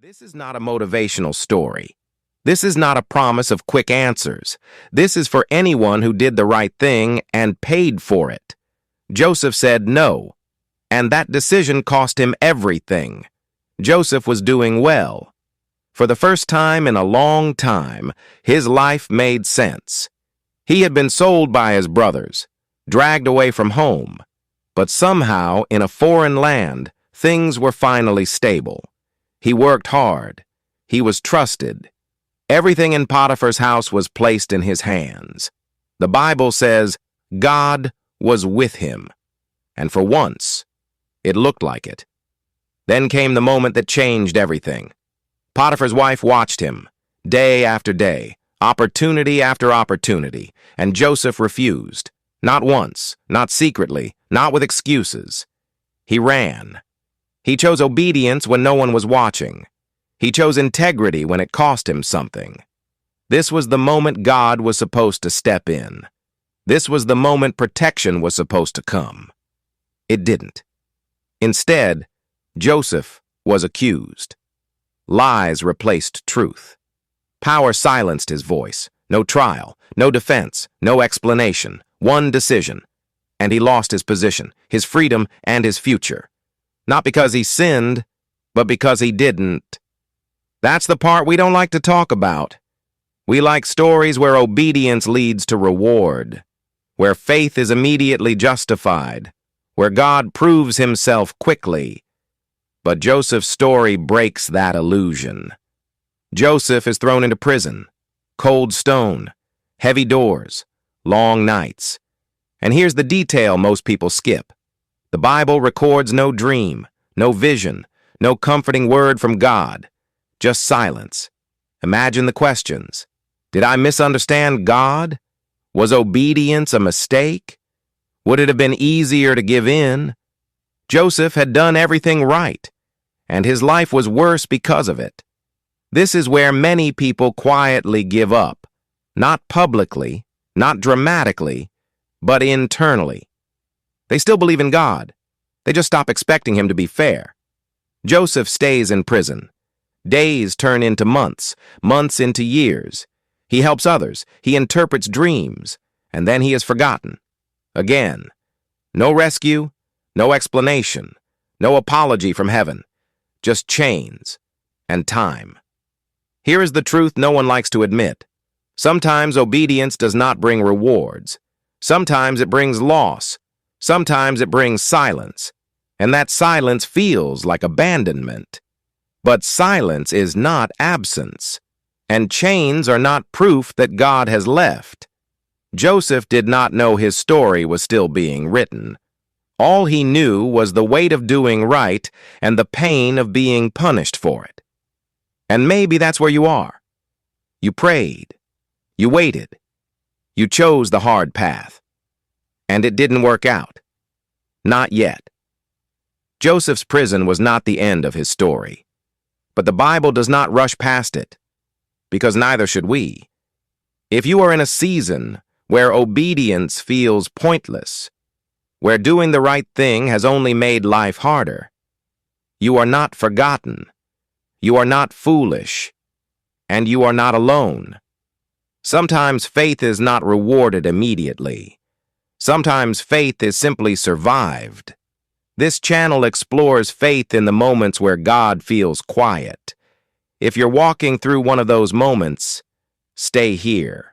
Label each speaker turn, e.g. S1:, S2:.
S1: This is not a motivational story. This is not a promise of quick answers. This is for anyone who did the right thing and paid for it. Joseph said no, and that decision cost him everything. Joseph was doing well. For the first time in a long time, his life made sense. He had been sold by his brothers, dragged away from home, but somehow in a foreign land, things were finally stable. He worked hard. He was trusted. Everything in Potiphar's house was placed in his hands. The Bible says God was with him. And for once, it looked like it. Then came the moment that changed everything. Potiphar's wife watched him, day after day, opportunity after opportunity, and Joseph refused. Not once, not secretly, not with excuses. He ran. He chose obedience when no one was watching. He chose integrity when it cost him something. This was the moment God was supposed to step in. This was the moment protection was supposed to come. It didn't. Instead, Joseph was accused. Lies replaced truth. Power silenced his voice. No trial, no defense, no explanation, one decision. And he lost his position, his freedom, and his future. Not because he sinned, but because he didn't. That's the part we don't like to talk about. We like stories where obedience leads to reward, where faith is immediately justified, where God proves himself quickly. But Joseph's story breaks that illusion. Joseph is thrown into prison, cold stone, heavy doors, long nights. And here's the detail most people skip. The Bible records no dream, no vision, no comforting word from God, just silence. Imagine the questions. Did I misunderstand God? Was obedience a mistake? Would it have been easier to give in? Joseph had done everything right, and his life was worse because of it. This is where many people quietly give up, not publicly, not dramatically, but internally. They still believe in God. They just stop expecting him to be fair. Joseph stays in prison. Days turn into months, months into years. He helps others. He interprets dreams. And then he is forgotten. Again. No rescue, no explanation, no apology from heaven. Just chains and time. Here is the truth no one likes to admit. Sometimes obedience does not bring rewards. Sometimes it brings loss. Sometimes it brings silence, and that silence feels like abandonment. But silence is not absence, and chains are not proof that God has left. Joseph did not know his story was still being written. All he knew was the weight of doing right and the pain of being punished for it. And maybe that's where you are. You prayed. You waited. You chose the hard path. And it didn't work out. Not yet. Joseph's prison was not the end of his story. But the Bible does not rush past it, because neither should we. If you are in a season where obedience feels pointless, where doing the right thing has only made life harder, you are not forgotten, you are not foolish, and you are not alone. Sometimes faith is not rewarded immediately. Sometimes faith is simply survived. This channel explores faith in the moments where God feels quiet. If you're walking through one of those moments, stay here.